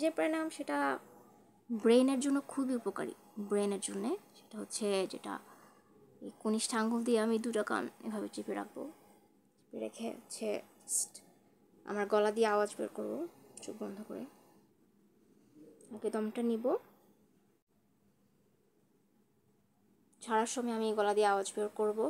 যে প্রাণায়াম সেটা ব্রেনের জন্য খুবই উপকারী। ব্রেনের জন্যে সেটা হচ্ছে যেটা এই কনিষ্ঠ আঙ্গুল দিয়ে আমি দুটো কান এভাবে চেপে রাখবো, চেপে রেখে হচ্ছে আমার গলা দিয়ে আওয়াজ বের করবো চোখ বন্ধ করে। আগে দমটা নিব, ছাড়ার সময় আমি গলা দিয়ে আওয়াজ বের করবো।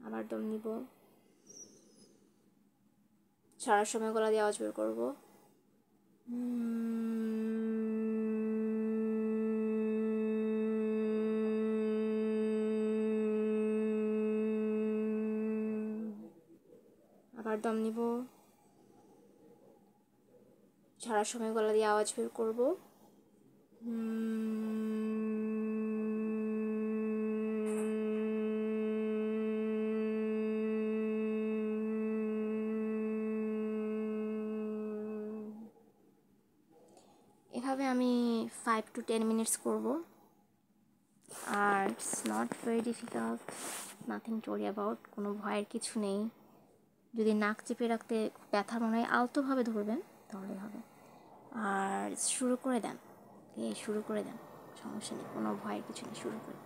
আবার দম নিব, ছাড়ার সময় গলা দিয়ে আওয়াজ বের করবো। আবার দম নিব, ছাড়ার সময় গলা দিয়ে আওয়াজ বের করব। এভাবে আমি 5 to 10 মিনিটস করব। আর it's not very difficult, nothing to worry about, কোনো ভয়ের কিছু নেই। যদি নাক চেপে রাখতে ব্যথা মনে হয় আলতোভাবে ধরবেন তাহলে হবে। আর শুরু করে দেন, সমস্যা নেই, কোনো ভয়ের কিছু নেই, শুরু করে।